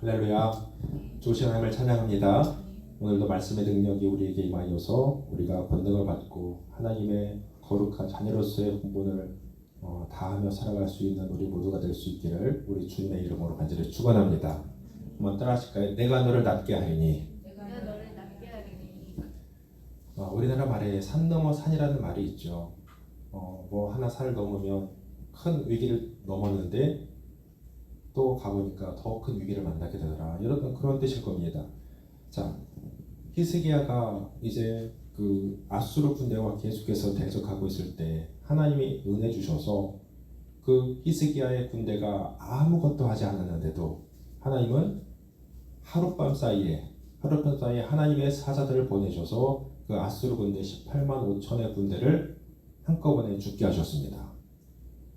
할렐루야. 주신 하나님을 찬양합니다. 오늘도 말씀의 능력이 우리에게 임하여서 우리가 권능을 받고 하나님의 거룩한 자녀로서의 본분을 다하며 살아갈 수 있는 우리 모두가 될 수 있기를 우리 주님의 이름으로 간절히 축원합니다. 한번 따라하실까요? 내가 너를 낫게 하리니. 우리나라 말에 산 넘어 산이라는 말이 있죠. 뭐 하나 산을 넘으면 큰 위기를 넘었는데 또 가보니까 더 큰 위기를 만나게 되더라. 여러분 그런 뜻일 겁니다. 자, 히스기야가 이제 그 아수르 군대와 계속해서 대적하고 있을 때 하나님이 은혜 주셔서 그 히스기야의 군대가 아무것도 하지 않았는데도 하나님은 하룻밤 사이에 하나님의 사자들을 보내셔서 그 아수르 군대 18만 5천의 군대를 한꺼번에 죽게 하셨습니다.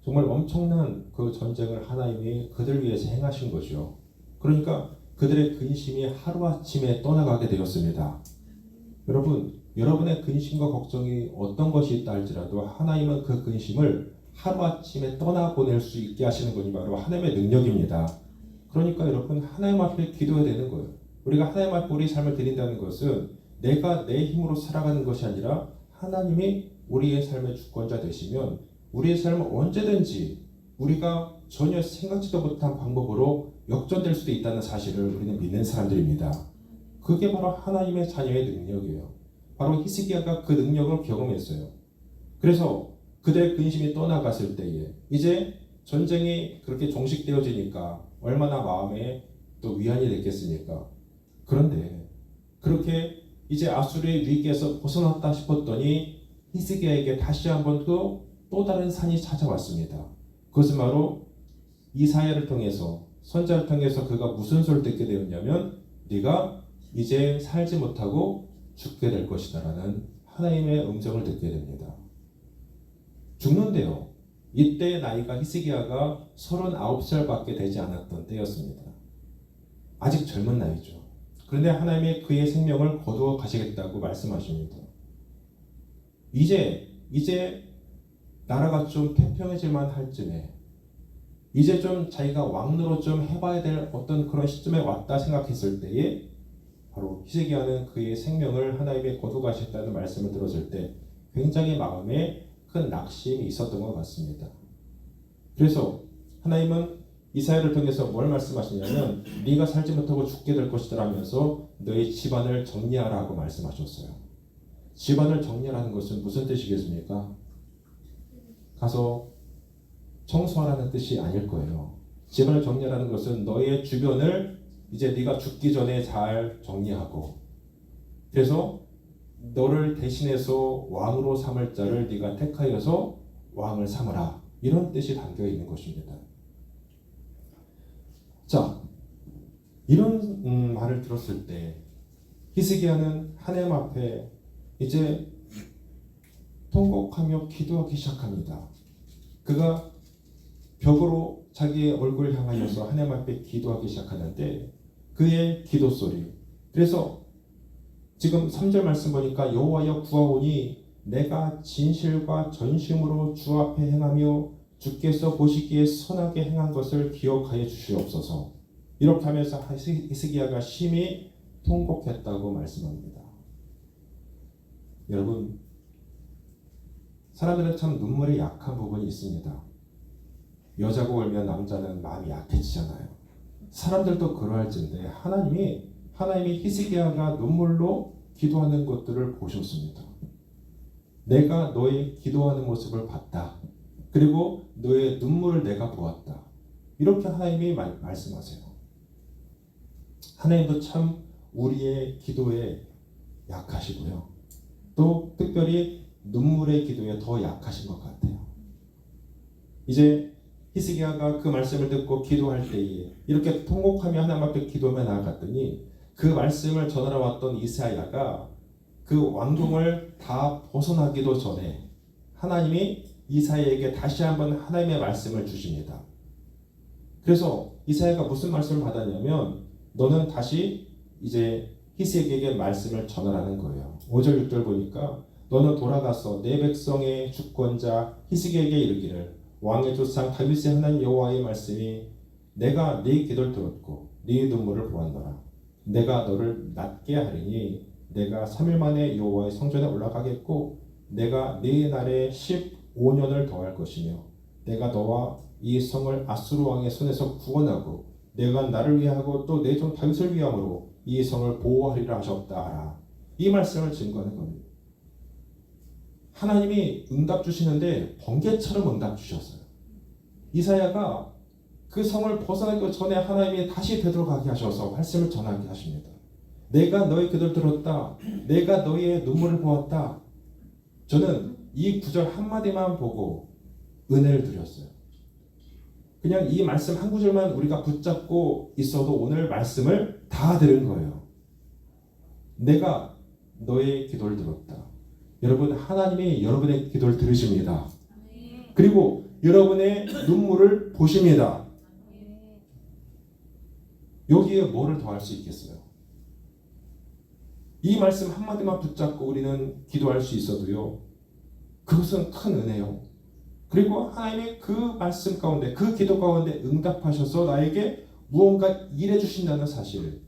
정말 엄청난 그 전쟁을 하나님이 그들 위해서 행하신 거죠. 그러니까 그들의 근심이 하루아침에 떠나가게 되었습니다. 여러분, 여러분의 근심과 걱정이 어떤 것이 있다 할지라도 하나님은 그 근심을 하루아침에 떠나보낼 수 있게 하시는 분이 바로 하나님의 능력입니다. 그러니까 여러분, 하나님 앞에 기도해야 되는 거예요. 우리가 하나님 앞에 우리 삶을 드린다는 것은 내가 내 힘으로 살아가는 것이 아니라 하나님이 우리의 삶의 주권자 되시면 우리의 삶은 언제든지 우리가 전혀 생각지도 못한 방법으로 역전될 수도 있다는 사실을 우리는 믿는 사람들입니다. 그게 바로 하나님의 자녀의 능력이에요. 바로 히스기야가 그 능력을 경험했어요. 그래서 그들의 근심이 떠나갔을 때에 이제 전쟁이 그렇게 종식되어지니까 얼마나 마음에 또 위안이 됐겠습니까? 그런데 그렇게 이제 아수르의 위기에서 벗어났다 싶었더니 히스기야에게 다시 한번 또 다른 산이 찾아왔습니다. 그것은 바로 이사야를 통해서 선지자를 통해서 그가 무슨 소리를 듣게 되었냐면 네가 이제 살지 못하고 죽게 될 것이다 라는 하나님의 음성을 듣게 됩니다. 죽는데요. 이때 나이가 히스기야가 39살밖에 되지 않았던 때였습니다. 아직 젊은 나이죠. 그런데 하나님이 그의 생명을 거두어 가시겠다고 말씀하십니다. 이제 나라가 좀 태평해질만 할 쯤에 이제 좀 자기가 왕로로 좀 해봐야 될 어떤 그런 시점에 왔다 생각했을 때에 바로 히스기야는 그의 생명을 하나님의 거두가셨다는 말씀을 들었을 때 굉장히 마음에 큰 낙심이 있었던 것 같습니다. 그래서 하나님은 이사야를 통해서 뭘 말씀하시냐면 네가 살지 못하고 죽게 될 것이다 라면서 너의 집안을 정리하라고 말씀하셨어요. 집안을 정리하라는 것은 무슨 뜻이겠습니까? 가서 청소하라는 뜻이 아닐 거예요. 집안을 정리하라는 것은 너의 주변을 이제 네가 죽기 전에 잘 정리하고 그래서 너를 대신해서 왕으로 삼을 자를 네가 택하여서 왕을 삼으라 이런 뜻이 담겨 있는 것입니다. 자, 이런 말을 들었을 때 히스기야는 하나님 앞에 이제 통곡하며 기도하기 시작합니다. 그가 벽으로 자기의 얼굴을 향하여서 하나님 앞에 기도하기 시작하는데 그의 기도 소리. 그래서 지금 3절 말씀 보니까 여호와여 구하오니 내가 진실과 전심으로 주 앞에 행하며 주께서 보시기에 선하게 행한 것을 기억하여 주시옵소서. 이렇게 하면서 히스기야가 심히 통곡했다고 말씀합니다. 여러분, 사람들은 참 눈물이 약한 부분이 있습니다. 여자고 울면 남자는 마음이 약해지잖아요. 사람들도 그러할진데 하나님이 히스기야가 눈물로 기도하는 것들을 보셨습니다. 내가 너의 기도하는 모습을 봤다. 그리고 너의 눈물을 내가 보았다. 이렇게 하나님이 말씀하세요. 하나님도 참 우리의 기도에 약하시고요. 또 특별히 눈물의 기도에 더 약하신 것 같아요. 이제 히스기야가 그 말씀을 듣고 기도할 때에 이렇게 통곡하며 하나님 앞에 기도하며 나아갔더니 그 말씀을 전하러 왔던 이사야가 그 왕궁을 다 벗어나기도 전에 하나님이 이사야에게 다시 한번 하나님의 말씀을 주십니다. 그래서 이사야가 무슨 말씀을 받았냐면 너는 다시 이제 히스기야에게 말씀을 전하라는 거예요. 5절 6절 보니까 너는 돌아가서 내 백성의 주권자 히스기야에게 이르기를 왕의 조상 다윗의 하나님 여호와의 말씀이 내가 네 기도를 들었고 네 눈물을 보았노라. 내가 너를 낫게 하리니 내가 3일 만에 여호와의 성전에 올라가겠고 내가 네 날에 15년을 더할 것이며 내가 너와 이 성을 아수르 왕의 손에서 구원하고 내가 나를 위하고 또 내 종 다윗을 위함으로 이 성을 보호하리라 하셨다 하라. 이 말씀을 증거하는 겁니다. 하나님이 응답 주시는데 번개처럼 응답 주셨어요. 이사야가 그 성을 벗어나기 전에 하나님이 다시 되돌아가게 하셔서 말씀을 전하게 하십니다. 내가 너의 기도를 들었다. 내가 너의 눈물을 보았다. 저는 이 구절 한마디만 보고 은혜를 드렸어요. 그냥 이 말씀 한 구절만 우리가 붙잡고 있어도 오늘 말씀을 다 들은 거예요. 내가 너의 기도를 들었다. 여러분, 하나님이 여러분의 기도를 들으십니다. 그리고 여러분의 눈물을 보십니다. 여기에 뭐를 더할 수 있겠어요? 이 말씀 한마디만 붙잡고 우리는 기도할 수 있어도요, 그것은 큰 은혜요. 그리고 하나님이 그 말씀 가운데, 그 기도 가운데 응답하셔서 나에게 무언가 일해 주신다는 사실.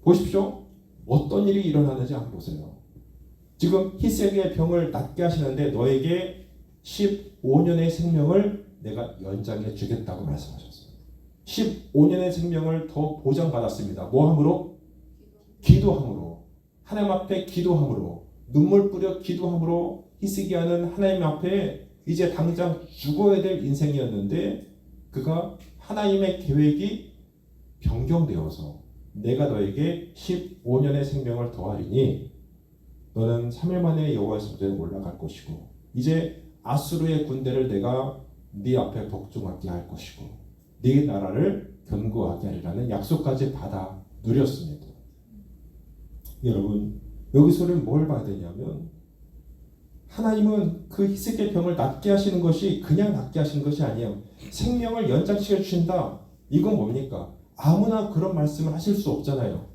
보십시오. 어떤 일이 일어나는지 한번 보세요. 지금 히스기야의 병을 낫게 하시는데 너에게 15년의 생명을 내가 연장해 주겠다고 말씀하셨어요. 15년의 생명을 더 보장받았습니다. 뭐함으로? 기도함으로. 하나님 앞에 기도함으로. 눈물 뿌려 기도함으로 히스기야는 하나님 앞에 이제 당장 죽어야 될 인생이었는데 그가 하나님의 계획이 변경되어서 내가 너에게 15년의 생명을 더하리니 너는 3일 만에 여호와의 성전에 올라갈 것이고 이제 아수르의 군대를 내가 네 앞에 복종하게 할 것이고 네 나라를 견고하게 하리라는 약속까지 받아 누렸습니다. 여러분, 여기서 우리는 뭘 봐야 되냐면 하나님은 그 히스기야의 병을 낫게 하시는 것이 그냥 낫게 하시는 것이 아니에요. 생명을 연장시켜 주신다. 이건 뭡니까? 아무나 그런 말씀을 하실 수 없잖아요.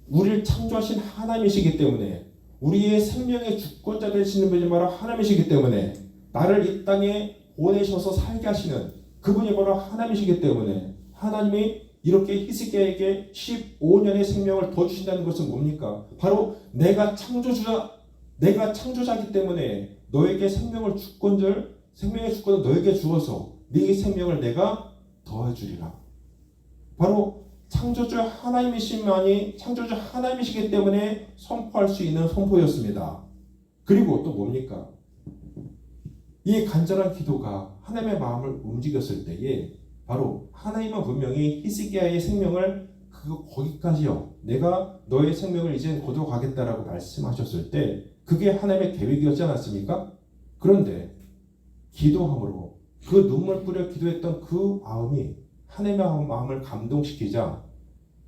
우리를 창조하신 하나님이시기 때문에 우리의 생명의 주권자 되시는 분이 바로 하나님이시기 때문에 나를 이 땅에 보내셔서 살게 하시는 그분이 바로 하나님이시기 때문에 하나님이 이렇게 히스기야에게 15년의 생명을 더 주신다는 것은 뭡니까? 바로 내가 창조자이기 때문에 너에게 생명의 주권을 너에게 주어서 네 생명을 내가 더해주리라. 바로 창조주 하나님이시기 때문에 선포할 수 있는 선포였습니다. 그리고 또 뭡니까? 이 간절한 기도가 하나님의 마음을 움직였을 때에 바로 하나님은 분명히 히스기야의 생명을 거기까지요. 내가 너의 생명을 이제 거둬가겠다라고 말씀하셨을 때 그게 하나님의 계획이었지 않았습니까? 그런데 기도함으로 그 눈물 뿌려 기도했던 그 마음이 하나님의 마음을 감동시키자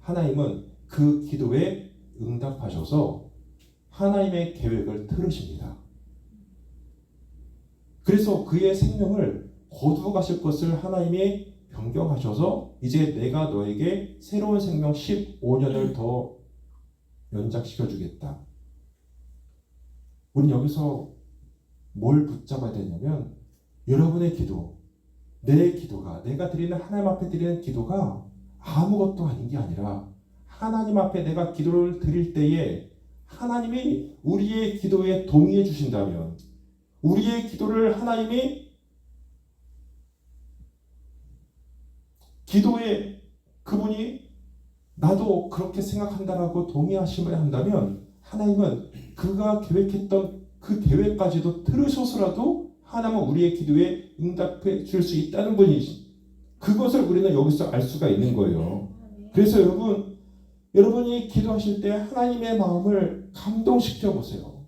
하나님은 그 기도에 응답하셔서 하나님의 계획을 들으십니다. 그래서 그의 생명을 거두어 가실 것을 하나님이 변경하셔서 이제 내가 너에게 새로운 생명 15년을 더 연장시켜 주겠다. 우리 여기서 뭘 붙잡아야 되냐면 여러분의 기도, 내 기도가 내가 드리는 하나님 앞에 드리는 기도가 아무것도 아닌 게 아니라 하나님 앞에 내가 기도를 드릴 때에 하나님이 우리의 기도에 동의해 주신다면 우리의 기도를 하나님이 기도에 그분이 나도 그렇게 생각한다라고 동의하심을 한다면 하나님은 그가 계획했던 그 계획까지도 들으셔서라도 하나님은 우리의 기도에 응답해 줄 수 있다는 분이시. 그것을 우리는 여기서 알 수가 있는 거예요. 그래서 여러분이 기도하실 때 하나님의 마음을 감동시켜 보세요.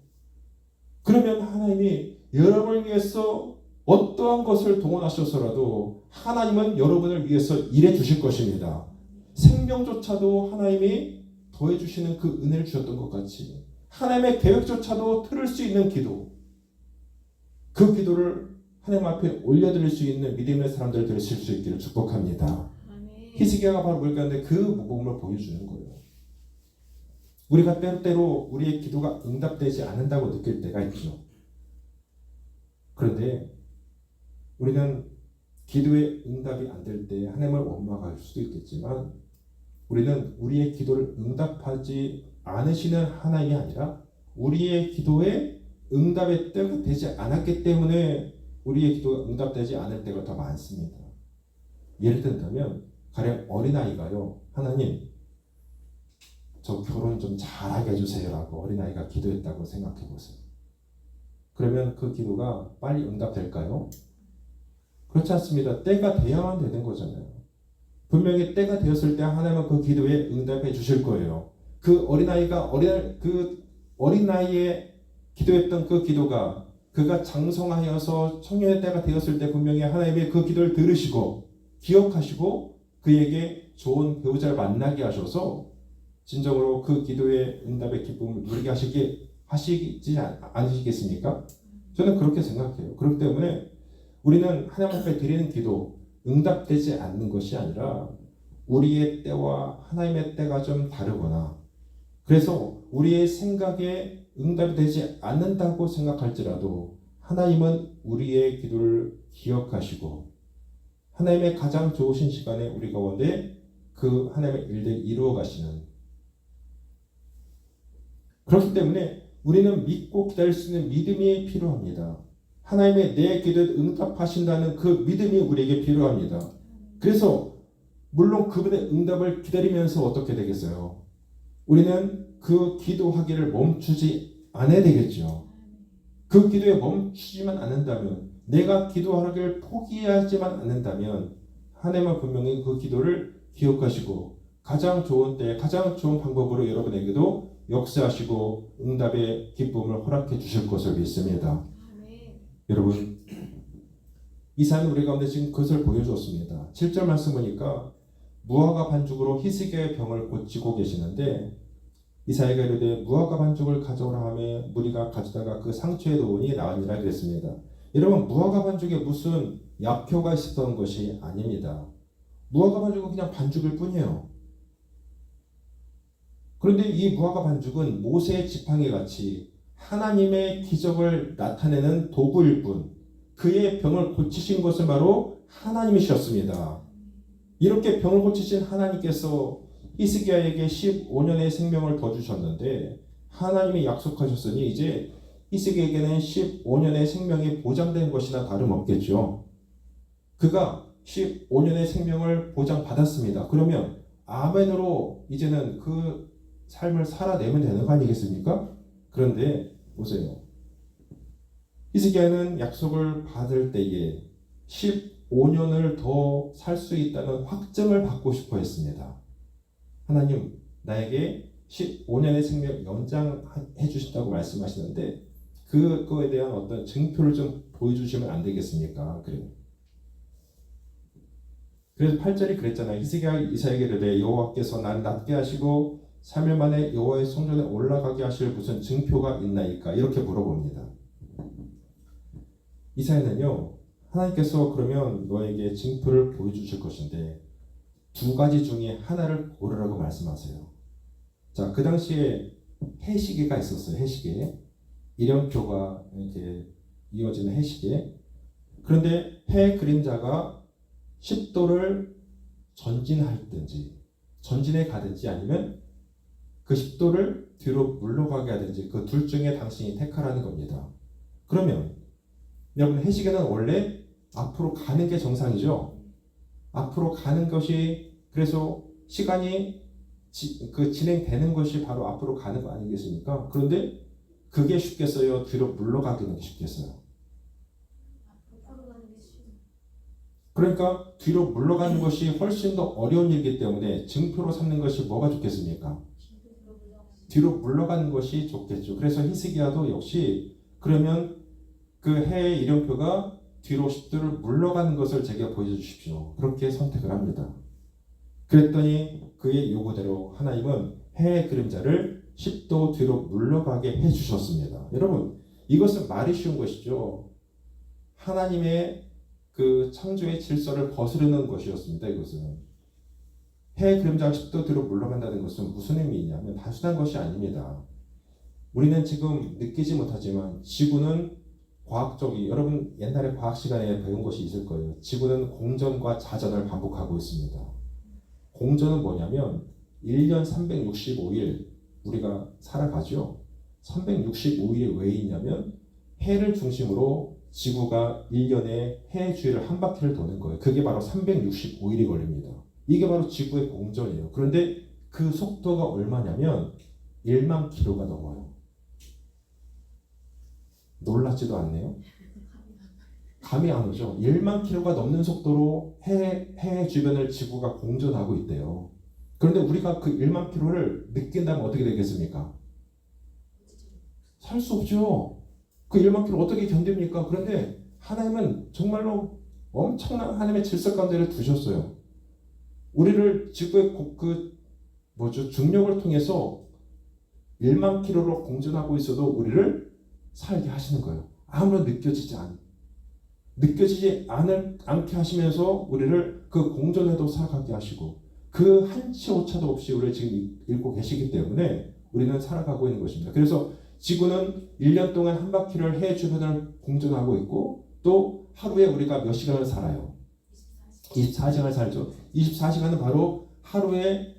그러면 하나님이 여러분을 위해서 어떠한 것을 동원하셔서라도 하나님은 여러분을 위해서 일해 주실 것입니다. 생명조차도 하나님이 더해 주시는 그 은혜를 주셨던 것 같이 하나님의 계획조차도 들을 수 있는 기도, 그 기도를 하나님 앞에 올려드릴 수 있는 믿음의 사람들 되실 수 있기를 축복합니다. 히스기야가 바로 뭘까는데 그 모범을 보여주는 거예요. 우리가 때때로 우리의 기도가 응답되지 않는다고 느낄 때가 있죠. 그런데 우리는 기도의 응답이 안 될 때 하나님을 원망할 수도 있겠지만 우리는 우리의 기도를 응답하지 않으시는 하나님이 아니라 우리의 기도에 응답의 때가 되지 않았기 때문에 우리의 기도가 응답되지 않을 때가 더 많습니다. 예를 든다면 가령 어린아이가요, 하나님 저 결혼 좀 잘하게 해주세요 라고 어린아이가 기도했다고 생각해 보세요. 그러면 그 기도가 빨리 응답될까요? 그렇지 않습니다. 때가 돼야만 되는 거잖아요. 분명히 때가 되었을 때 하나님은 그 기도에 응답해 주실 거예요. 그 어린아이의 기도했던 그 기도가 그가 장성하여서 청년의 때가 되었을 때 분명히 하나님의 그 기도를 들으시고 기억하시고 그에게 좋은 배우자를 만나게 하셔서 진정으로 그 기도의 응답의 기쁨을 누리게 하시지 않으시겠습니까? 저는 그렇게 생각해요. 그렇기 때문에 우리는 하나님 앞에 드리는 기도 응답되지 않는 것이 아니라 우리의 때와 하나님의 때가 좀 다르거나 그래서 우리의 생각에 응답이 되지 않는다고 생각할지라도 하나님은 우리의 기도를 기억하시고 하나님의 가장 좋으신 시간에 우리 가운데 그 하나님의 일들을 이루어 가시는, 그렇기 때문에 우리는 믿고 기다릴 수 있는 믿음이 필요합니다. 하나님의 내 기도에 응답하신다는 그 믿음이 우리에게 필요합니다. 그래서 물론 그분의 응답을 기다리면서 어떻게 되겠어요? 우리는 그 기도하기를 멈추지 않아야 되겠죠. 그 기도에 멈추지만 않는다면, 내가 기도하기를 포기하지만 않는다면 하나님은 분명히 그 기도를 기억하시고 가장 좋은 때 가장 좋은 방법으로 여러분에게도 역사하시고 응답의 기쁨을 허락해 주실 것을 믿습니다. 여러분, 이사야는 우리 가운데 지금 그것을 보여주었습니다. 7절 말씀 보니까 무화과 반죽으로 히스기야의 병을 고치고 계시는데 이사야가 이르되 무화과 반죽을 가져오라 하며 무리가 가져다가 그 상처에 놓으니 나으니라 그랬습니다. 여러분, 무화과 반죽에 무슨 약효가 있었던 것이 아닙니다. 무화과 반죽은 그냥 반죽일 뿐이에요. 그런데 이 무화과 반죽은 모세의 지팡이 같이 하나님의 기적을 나타내는 도구일 뿐, 그의 병을 고치신 것은 바로 하나님이셨습니다. 이렇게 병을 고치신 하나님께서 히스기야에게 15년의 생명을 더 주셨는데 하나님이 약속하셨으니 이제 히스기야에게는 15년의 생명이 보장된 것이나 다름없겠죠. 그가 15년의 생명을 보장받았습니다. 그러면 아멘으로 이제는 그 삶을 살아내면 되는 거 아니겠습니까? 그런데 보세요. 히스기야는 약속을 받을 때에 15년을 더 살 수 있다는 확증을 받고 싶어 했습니다. 하나님, 나에게 15년의 생명 연장해 주신다고 말씀하시는데 그거에 대한 어떤 증표를 좀 보여주시면 안 되겠습니까? 그래요. 그래서 8절이 그랬잖아요. 히스기야 이사야에게 이르되 여호와께서 나를 낫게 하시고 3일 만에 여호와의 성전에 올라가게 하실 무슨 증표가 있나이까? 이렇게 물어봅니다. 이사야는요, 하나님께서 그러면 너에게 증표를 보여주실 것인데 두 가지 중에 하나를 고르라고 말씀하세요. 자, 그 당시에 해시계가 있었어요. 해시계. 일연표가 이렇게 이어지는 해시계. 그런데 해 그림자가 10도를 전진하든지 전진해 가든지 아니면 그 10도를 뒤로 물러가게 하든지 그 둘 중에 당신이 택하라는 겁니다. 그러면 여러분, 해시계는 원래 앞으로 가는 게 정상이죠. 앞으로 가는 것이, 그래서 시간이 진행되는 것이 바로 앞으로 가는 거 아니겠습니까? 그런데 그게 쉽겠어요? 뒤로 물러가기는 쉽겠어요? 그러니까 뒤로 물러가는 것이 훨씬 더 어려운 일이기 때문에 증표로 삼는 것이 뭐가 좋겠습니까? 뒤로 물러가는 것이 좋겠죠. 그래서 히스기야도 역시 그러면 그 해의 이름표가 뒤로 10도를 물러가는 것을 제게 보여주십시오. 그렇게 선택을 합니다. 그랬더니 그의 요구대로 하나님은 해의 그림자를 10도 뒤로 물러가게 해주셨습니다. 여러분, 이것은 말이 쉬운 것이죠. 하나님의 그 창조의 질서를 거스르는 것이었습니다. 이것은 해의 그림자가 10도 뒤로 물러간다는 것은 무슨 의미냐면 단순한 것이 아닙니다. 우리는 지금 느끼지 못하지만 지구는 과학적이 여러분 옛날에 과학 시간에 배운 것이 있을 거예요. 지구는 공전과 자전을 반복하고 있습니다. 공전은 뭐냐면 1년 365일 우리가 살아가죠. 365일이 왜 있냐면 해를 중심으로 지구가 1년에 해 주위를 한 바퀴를 도는 거예요. 그게 바로 365일이 걸립니다. 이게 바로 지구의 공전이에요. 그런데 그 속도가 얼마냐면 1만 킬로가 넘어요. 놀랍지도 않네요. 감이 안 오죠. 1만 킬로가 넘는 속도로 해 주변을 지구가 공전하고 있대요. 그런데 우리가 그 1만 킬로를 느낀다면 어떻게 되겠습니까? 살 수 없죠. 그 1만 킬로 어떻게 견딥니까? 그런데 하나님은 정말로 엄청난 하나님의 질서 가운데를 두셨어요. 우리를 지구의 중력을 통해서 1만 킬로로 공전하고 있어도 우리를 살게 하시는 거예요. 아무런 느껴지지 않게 하시면서 우리를 그 공전에도 살아가게 하시고 그 한치 오차도 없이 우리를 지금 읽고 계시기 때문에 우리는 살아가고 있는 것입니다. 그래서 지구는 1년 동안 한 바퀴를 해 주변을 공전하고 있고 또 하루에 우리가 몇 시간을 살아요? 24시간을 살죠. 24시간은 바로 하루에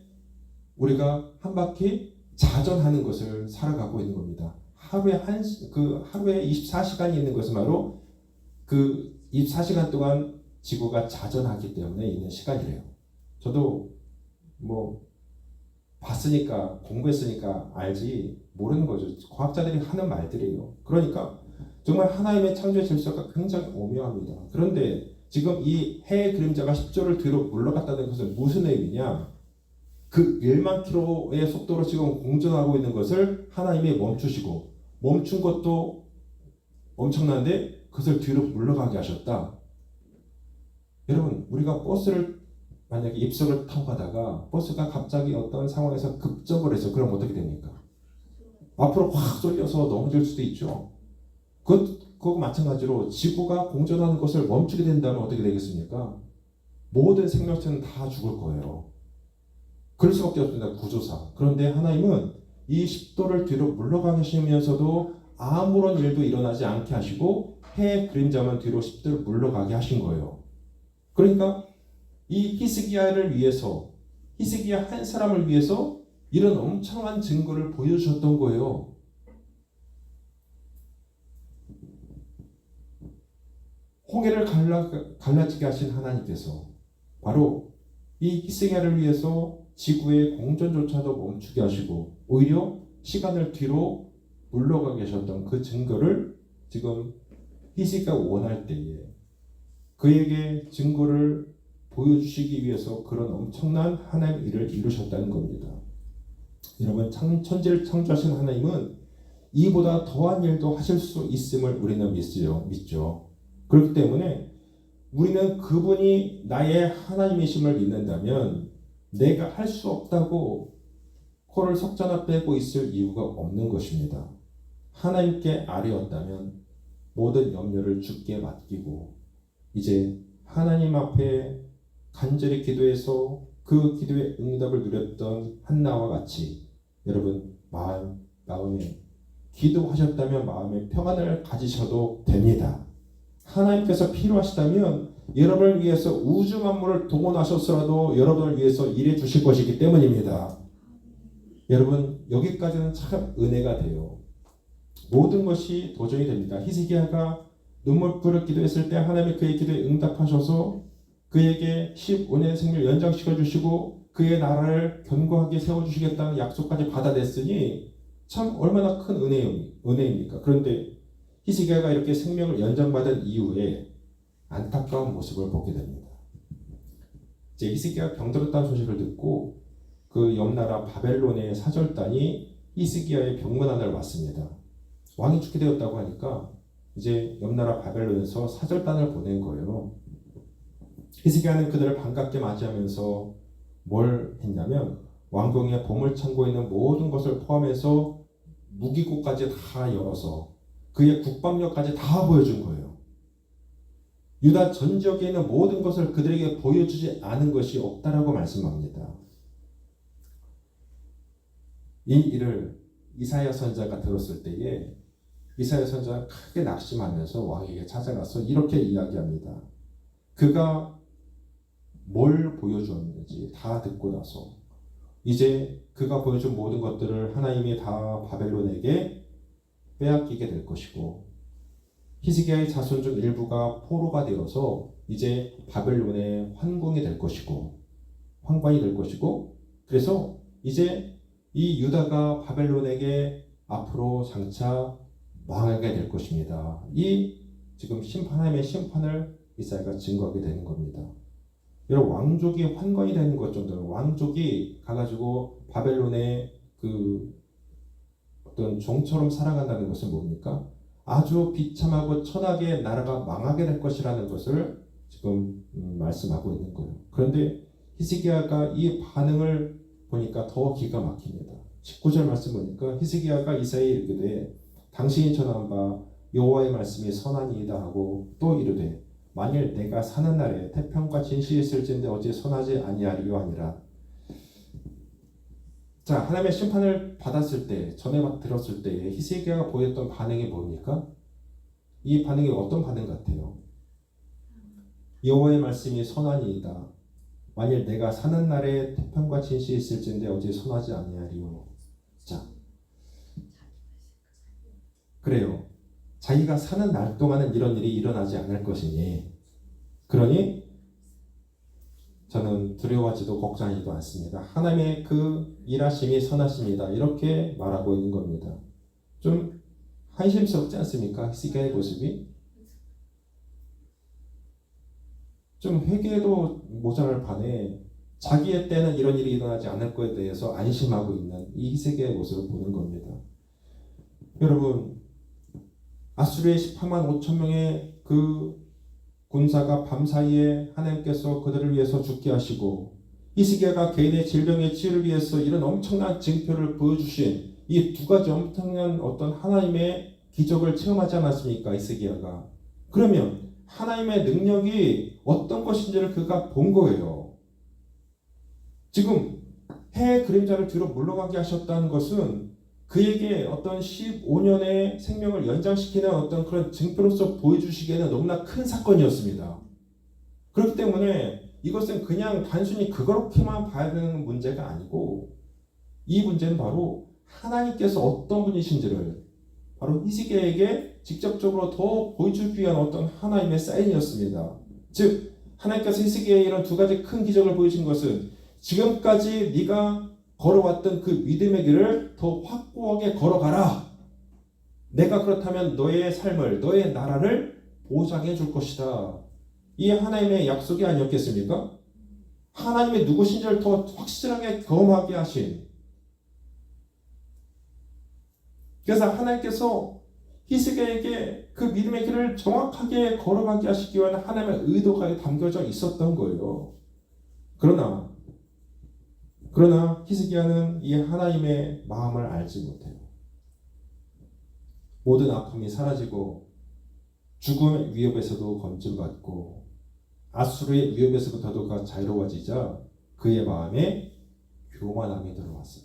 우리가 한 바퀴 자전하는 것을 살아가고 있는 겁니다. 하루에 24시간이 있는 것은 바로 그 24시간 동안 지구가 자전하기 때문에 있는 시간이래요. 저도 봤으니까 공부했으니까 알지 모르는 거죠. 과학자들이 하는 말들이에요. 그러니까 정말 하나님의 창조의 질서가 굉장히 오묘합니다. 그런데 지금 이 해의 그림자가 10조를 뒤로 물러갔다는 것은 무슨 의미냐? 그 1만 킬로의 속도로 지금 공전하고 있는 것을 하나님이 멈추시고 멈춘 것도 엄청난데 그것을 뒤로 물러가게 하셨다. 여러분 우리가 버스를 만약에 입석을 타고 가다가 버스가 갑자기 어떤 상황에서 급정을 해서 그럼 어떻게 됩니까? 앞으로 확 쏠려서 넘어질 수도 있죠. 그거 마찬가지로 지구가 공전하는 것을 멈추게 된다면 어떻게 되겠습니까? 모든 생명체는 다 죽을 거예요. 그럴 수밖에 없습니다. 구조상. 그런데 하나님은 이 10도를 뒤로 물러가게 하시면서도 아무런 일도 일어나지 않게 하시고 해의 그림자만 뒤로 10도를 물러가게 하신 거예요. 그러니까 이 히스기야를 위해서 히스기야 한 사람을 위해서 이런 엄청난 증거를 보여주셨던 거예요. 홍해를 갈라지게 하신 하나님께서 바로 이 히스기야를 위해서 지구의 공전조차도 멈추게 하시고 오히려 시간을 뒤로 물러가게 하셨던 그 증거를 지금 히스기야가 원할 때에 그에게 증거를 보여주시기 위해서 그런 엄청난 하나님의 일을 이루셨다는 겁니다. 여러분 천지를 창조하신 하나님은 이보다 더한 일도 하실 수 있음을 우리는 믿죠. 그렇기 때문에 우리는 그분이 나의 하나님이심을 믿는다면 내가 할 수 없다고 코를 석자나 빼고 있을 이유가 없는 것입니다. 하나님께 아뢰었다면 모든 염려를 주께 맡기고 이제 하나님 앞에 간절히 기도해서 그 기도의 응답을 누렸던 한나와 같이 여러분 마음에 기도하셨다면 마음의 평안을 가지셔도 됩니다. 하나님께서 필요하시다면 여러분을 위해서 우주 만물을 동원하셨어도 여러분을 위해서 일해 주실 것이기 때문입니다. 여러분 여기까지는 참 은혜가 돼요. 모든 것이 도전이 됩니다. 히스기야가 눈물부를 기도했을 때 하나님이 그의 기도에 응답하셔서 그에게 15년의 생명을 연장시켜 주시고 그의 나라를 견고하게 세워주시겠다는 약속까지 받아냈으니 참 얼마나 큰 은혜입니까? 그런데 히스기야가 이렇게 생명을 연장받은 이후에 안타까운 모습을 보게 됩니다. 이제 히스기야가 병들었다는 소식을 듣고 그 옆나라 바벨론의 사절단이 히스기야의 병문안을 왔습니다. 왕이 죽게 되었다고 하니까 이제 옆나라 바벨론에서 사절단을 보낸 거예요. 히스기야는 그들을 반갑게 맞이하면서 뭘 했냐면 왕궁의 보물창고에 있는 모든 것을 포함해서 무기고까지 다 열어서 그의 국방력까지 다 보여준 거예요. 유다 전 지역에 있는 모든 것을 그들에게 보여주지 않은 것이 없다라고 말씀합니다. 이 일을 이사야 선지자가 들었을 때에 이사야 선지자가 크게 낙심하면서 왕에게 찾아가서 이렇게 이야기합니다. 그가 뭘 보여주었는지 다 듣고 나서 이제 그가 보여준 모든 것들을 하나님이 다 바벨론에게 빼앗기게 될 것이고 히스기야의 자손 중 일부가 포로가 되어서 이제 바벨론의 환궁이 될 것이고 황관이 될 것이고 그래서 이제 이 유다가 바벨론에게 앞으로 장차 망하게 될 것입니다. 이 지금 하나님의 심판을 이사야가 증거하게 되는 겁니다. 여러분 왕족이 환관이 되는 것 정도는 왕족이 가가지고 바벨론의 그 어떤 종처럼 살아간다는 것은 뭡니까? 아주 비참하고 천하게 나라가 망하게 될 것이라는 것을 지금 말씀하고 있는 거예요. 그런데 히스기야가 이 반응을 보니까 더 기가 막힙니다. 19절 말씀 보니까 히스기야가 이사야에 이르되 당신이 전한 바 여호와의 말씀이 선하니이다 하고 또 이르되 만일 내가 사는 날에 태평과 진실이 있을진데 어찌 선하지 아니하리요 하니라. 자, 하나님의 심판을 받았을 때, 전에 들었을 때 히스기야가 보였던 반응이 뭡니까? 이 반응이 어떤 반응 같아요? 여호와의 말씀이 선하니이다. 만일 내가 사는 날에 태평과 진실이 있을진데 어찌 선하지 아니하리요. 자, 그래요. 자기가 사는 날 동안은 이런 일이 일어나지 않을 것이니 그러니 저는 두려워하지도 걱정하지도 않습니다. 하나님의 그 일하심이 선하십니다. 이렇게 말하고 있는 겁니다. 좀 한심스럽지 않습니까? 히스기야의 모습이 좀 회개도 모자랄 판에 자기의 때는 이런 일이 일어나지 않을 것에 대해서 안심하고 있는 이 히스기야의 모습을 보는 겁니다. 여러분 아수르의 18만 5천 명의 그 군사가 밤사이에 하나님께서 그들을 위해서 죽게 하시고 히스기야가 개인의 질병의 치유를 위해서 이런 엄청난 징표를 보여주신 이 두 가지 엄청난 어떤 하나님의 기적을 체험하지 않았습니까? 히스기야가. 그러면 하나님의 능력이 어떤 것인지를 그가 본 거예요. 지금 해의 그림자를 뒤로 물러가게 하셨다는 것은 그에게 어떤 15년의 생명을 연장시키는 어떤 그런 증표로서 보여주시기에는 너무나 큰 사건이었습니다. 그렇기 때문에 이것은 그냥 단순히 그렇게만 봐야 되는 문제가 아니고 이 문제는 바로 하나님께서 어떤 분이신지를 바로 히스기야에게 직접적으로 더 보여주기 위한 어떤 하나님의 사인이었습니다. 즉 하나님께서 히스기야에 이런 두 가지 큰 기적을 보여준 것은 지금까지 네가 걸어왔던 그 믿음의 길을 더 확고하게 걸어가라. 내가 그렇다면 너의 삶을, 너의 나라를 보장해 줄 것이다. 이 하나님의 약속이 아니었겠습니까? 하나님의 누구신지를 더 확실하게 경험하게 하신. 그래서 하나님께서 히스기야에게 그 믿음의 길을 정확하게 걸어가게 하시기 위한 하나님의 의도가 담겨져 있었던 거예요. 그러나 히스기야는 이 하나님의 마음을 알지 못해요. 모든 아픔이 사라지고 죽음의 위협에서도 건진받고 아수르의 위협에서부터도 그가 자유로워지자 그의 마음에 교만함이 들어왔어요.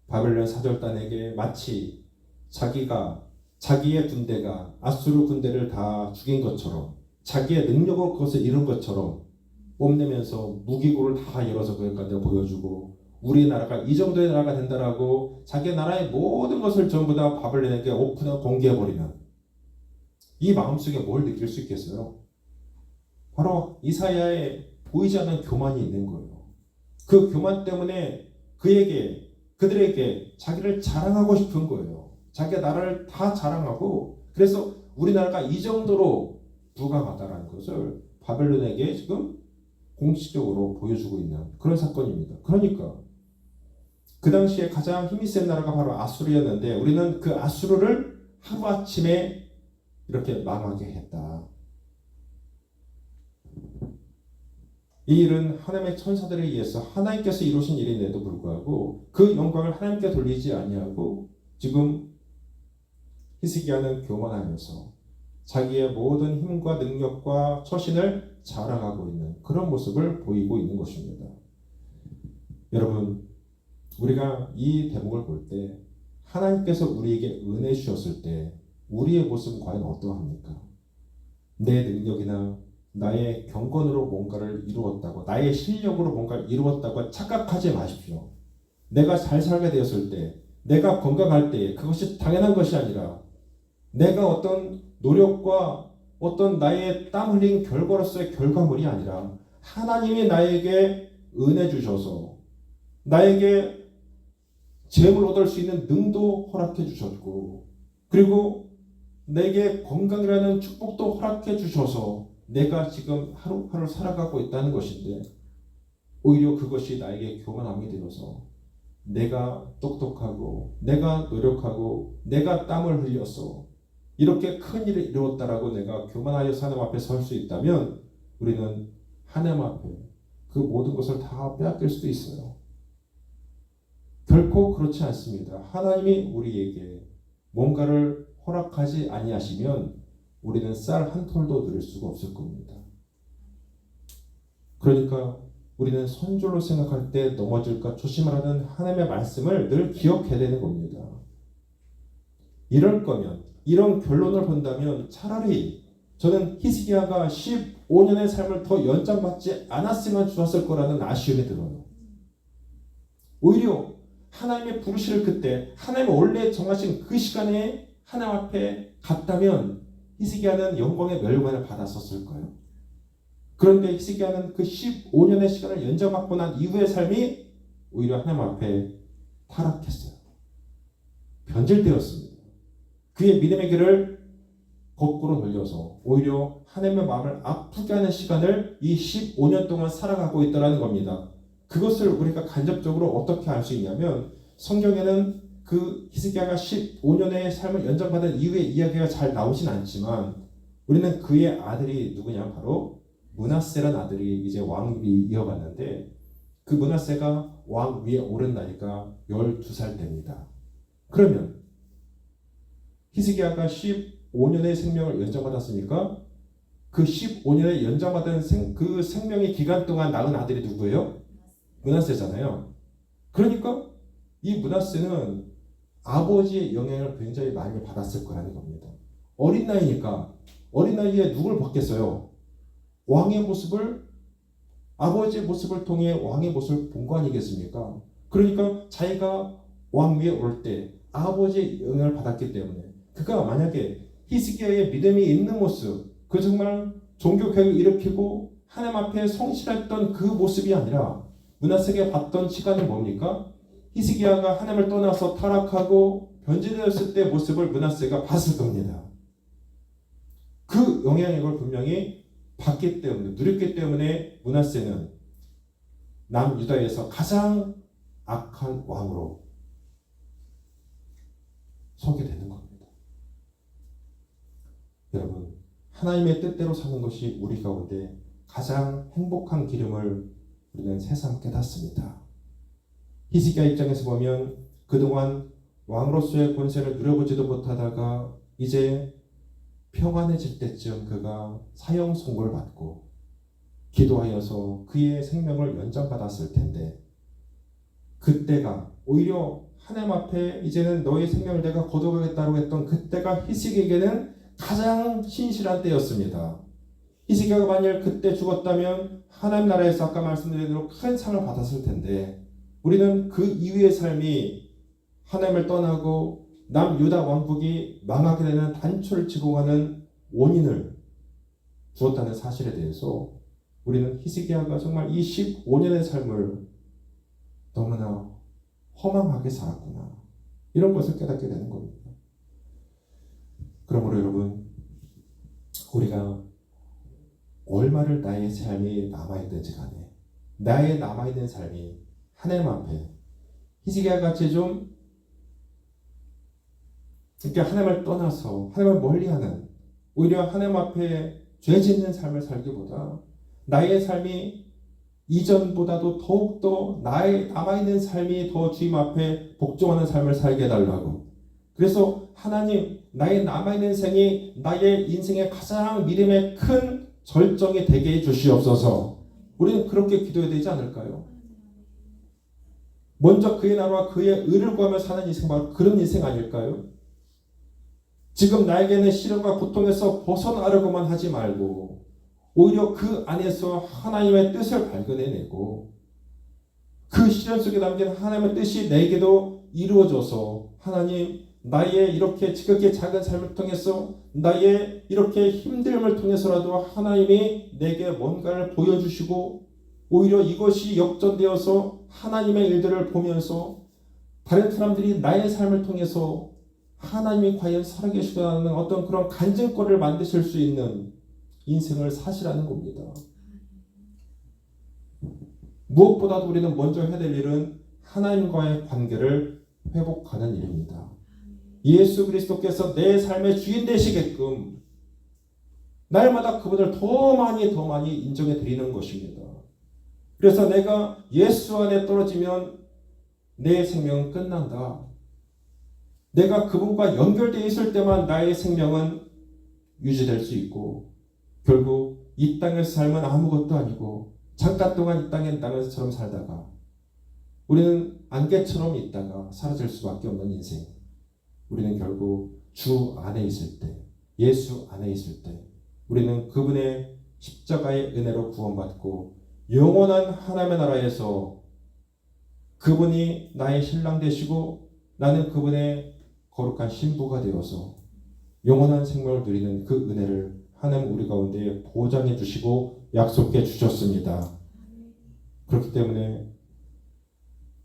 바벨론 사절단에게 마치 자기의 군대가 아수르 군대를 다 죽인 것처럼 자기의 능력으로 그것을 이룬 것처럼 뽐내면서 무기고를 다 열어서 그들한테 보여주고 우리나라가 이 정도의 나라가 된다라고 자기 나라의 모든 것을 전부 다 바벨론에게 오픈하고 공개해버리는 이 마음속에 뭘 느낄 수 있겠어요? 바로 이사야의 보이지 않는 교만이 있는 거예요. 그 교만 때문에 그들에게 자기를 자랑하고 싶은 거예요. 자기 나라를 다 자랑하고 그래서 우리나라가 이 정도로 부강하다라는 것을 바벨론에게 지금 공식적으로 보여주고 있는 그런 사건입니다. 그러니까 그 당시에 가장 힘이 센 나라가 바로 아수르였는데 우리는 그 아수르를 하루아침에 이렇게 망하게 했다. 이 일은 하나님의 천사들에 의해서 하나님께서 이루신 일임에도 불구하고 그 영광을 하나님께 돌리지 아니하고 지금 히스기야는 교만하면서 자기의 모든 힘과 능력과 처신을 자랑하고 있는 그런 모습을 보이고 있는 것입니다. 여러분, 우리가 이 대목을 볼 때 하나님께서 우리에게 은혜 주셨을 때 우리의 모습은 과연 어떠합니까? 내 능력이나 나의 경건으로 뭔가를 이루었다고, 나의 실력으로 뭔가를 이루었다고 착각하지 마십시오. 내가 잘 살게 되었을 때, 내가 건강할 때 그것이 당연한 것이 아니라 내가 어떤 노력과 어떤 나의 땀 흘린 결과로서의 결과물이 아니라 하나님이 나에게 은혜 주셔서 나에게 재물 얻을 수 있는 능도 허락해 주셨고, 그리고 내게 건강이라는 축복도 허락해 주셔서 내가 지금 하루하루 살아가고 있다는 것인데, 오히려 그것이 나에게 교만함이 되어서 내가 똑똑하고 내가 노력하고 내가 땀을 흘려서 이렇게 큰 일을 이루었다라고 내가 교만하여서 하나님 앞에 설 수 있다면 우리는 하나님 앞에 그 모든 것을 다 빼앗길 수도 있어요. 결코 그렇지 않습니다. 하나님이 우리에게 뭔가를 허락하지 아니하시면 우리는 쌀 한 톨도 누릴 수가 없을 겁니다. 그러니까 우리는 선줄로 생각할 때 넘어질까 조심하라는 하나님의 말씀을 늘 기억해야 되는 겁니다. 이럴 거면, 이런 결론을 본다면 차라리 저는 히스기야가 15년의 삶을 더 연장받지 않았으면 좋았을 거라는 아쉬움이 들어요. 오히려 하나님의 부르시를 그때, 하나님의 원래 정하신 그 시간에 하나님 앞에 갔다면 히스기야는 영광의 멸관을 받았었을까요? 그런데 히스기야는 그 15년의 시간을 연장받고 난 이후의 삶이 오히려 하나님 앞에 타락했어요. 변질되었습니다. 그의 믿음의 길을 거꾸로 돌려서 오히려 하나님의 마음을 아프게 하는 시간을 이 15년 동안 살아가고 있다는 겁니다. 그것을 우리가 간접적으로 어떻게 알 수 있냐면, 성경에는 그 히스기야가 15년의 삶을 연장받은 이후의 이야기가 잘 나오진 않지만 우리는 그의 아들이 누구냐, 바로 므낫세라는 아들이 이제 왕위 이어갔는데, 그 므낫세가 왕 위에 오른 나이가 12살 때입니다. 그러면 히스기야가 15년의 생명을 연장받았으니까 그 15년의 연장받은 그 생명의 기간 동안 낳은 아들이 누구예요? 므낫세잖아요. 그러니까 이 므낫세는 아버지의 영향을 굉장히 많이 받았을 거라는 겁니다. 어린 나이니까, 어린 나이에 누굴 봤겠어요? 왕의 모습을, 아버지의 모습을 통해 왕의 모습을 본 거 아니겠습니까? 그러니까 자기가 왕 위에 올 때 아버지의 영향을 받았기 때문에, 그가 만약에 히스기야의 믿음이 있는 모습, 그 정말 종교개혁을 일으키고 하나님 앞에 성실했던 그 모습이 아니라 므낫세가 봤던 시간은 뭡니까? 히스기야가 하나님을 떠나서 타락하고 변질되었을 때 모습을 므낫세가 봤을 겁니다. 그 영향력을 분명히 받기 때문에, 누렸기 때문에 므낫세는 남유다에서 가장 악한 왕으로 서게 되는 겁니다. 여러분, 하나님의 뜻대로 사는 것이 우리 가운데 가장 행복한 길임을 우리는 새삼 깨닫습니다. 히스기야 입장에서 보면 그동안 왕으로서의 권세를 누려보지도 못하다가 이제 평안해질 때쯤 그가 사형 선고를 받고 기도하여서 그의 생명을 연장받았을 텐데, 그때가 오히려 하나님 앞에 이제는 너의 생명을 내가 거둬가겠다고 했던 그때가 히스기야에게는 가장 신실한 때였습니다. 히스기야가 만약 그때 죽었다면 하나님 나라에서 아까 말씀드린 대로 큰 상을 받았을 텐데, 우리는 그 이후의 삶이 하나님을 떠나고 남유다 왕국이 망하게 되는 단초를 치고 가는 원인을 주었다는 사실에 대해서 우리는 히스기야가 정말 이 15년의 삶을 너무나 허망하게 살았구나, 이런 것을 깨닫게 되는 겁니다. 그러므로 여러분, 우리가 얼마를 나의 삶이 남아있든지 간에 나의 남아있는 삶이 하나님 앞에 히스기야 같이 좀 이렇게 하나님을 떠나서 하나님을 멀리하는, 오히려 하나님 앞에 죄 짓는 삶을 살기보다 나의 삶이 이전보다도 더욱더 나의 남아있는 삶이 더 주님 앞에 복종하는 삶을 살게 해달라고, 그래서 하나님, 나의 남아있는 생이 나의 인생의 가장 믿음의 큰 절정이 되게 해 주시옵소서. 우리는 그렇게 기도해야 되지 않을까요? 먼저 그의 나라와 그의 의를 구하며 사는 인생, 바로 그런 인생 아닐까요? 지금 나에게는 시련과 고통에서 벗어나려고만 하지 말고 오히려 그 안에서 하나님의 뜻을 발견해내고 그 시련 속에 담긴 하나님의 뜻이 내게도 이루어져서 하나님, 나의 이렇게 지극히 작은 삶을 통해서 나의 이렇게 힘듦을 통해서라도 하나님이 내게 뭔가를 보여주시고 오히려 이것이 역전되어서 하나님의 일들을 보면서 다른 사람들이 나의 삶을 통해서 하나님이 과연 살아계시구나는 어떤 그런 간증거리를 만드실 수 있는 인생을 사시라는 겁니다. 무엇보다도 우리는 먼저 해야 될 일은 하나님과의 관계를 회복하는 일입니다. 예수 그리스도께서 내 삶의 주인 되시게끔 날마다 그분을 더 많이 인정해 드리는 것입니다. 그래서 내가 예수 안에 떨어지면 내 생명은 끝난다. 내가 그분과 연결되어 있을 때만 나의 생명은 유지될 수 있고 결국 이 땅에서 삶은 아무것도 아니고 잠깐 동안 이 땅에서처럼 살다가 우리는 안개처럼 있다가 사라질 수밖에 없는 인생. 우리는 결국 주 안에 있을 때, 예수 안에 있을 때 우리는 그분의 십자가의 은혜로 구원받고 영원한 하나님의 나라에서 그분이 나의 신랑 되시고 나는 그분의 거룩한 신부가 되어서 영원한 생명을 누리는 그 은혜를 하나님 우리 가운데 보장해 주시고 약속해 주셨습니다. 그렇기 때문에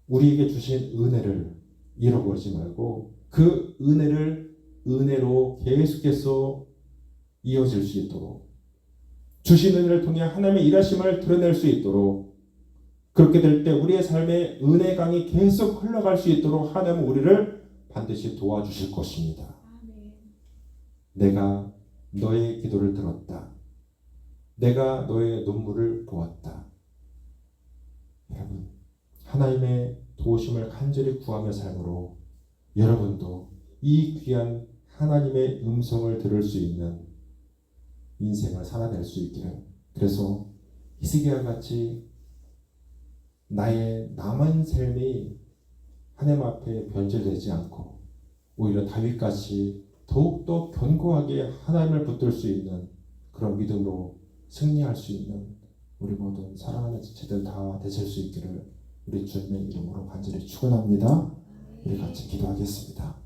우리에게 주신 은혜를 잃어버리지 말고 그 은혜를 은혜로 계속해서 이어질 수 있도록 주신 은혜를 통해 하나님의 일하심을 드러낼 수 있도록 그렇게 될 때 우리의 삶에 은혜 강이 계속 흘러갈 수 있도록 하나님은 우리를 반드시 도와주실 것입니다. 내가 너의 기도를 들었다. 내가 너의 눈물을 보았다. 여러분, 하나님의 도우심을 간절히 구하며 삶으로 여러분도 이 귀한 하나님의 음성을 들을 수 있는 인생을 살아낼 수 있기를. 그래서 히스기야 같이 나의 남은 삶이 하나님 앞에 변질되지 않고 오히려 다윗같이 더욱더 견고하게 하나님을 붙들 수 있는 그런 믿음으로 승리할 수 있는 우리 모든 사랑하는 지체들 다 되실 수 있기를 우리 주님의 이름으로 간절히 축원합니다. 우리 같이 기도하겠습니다.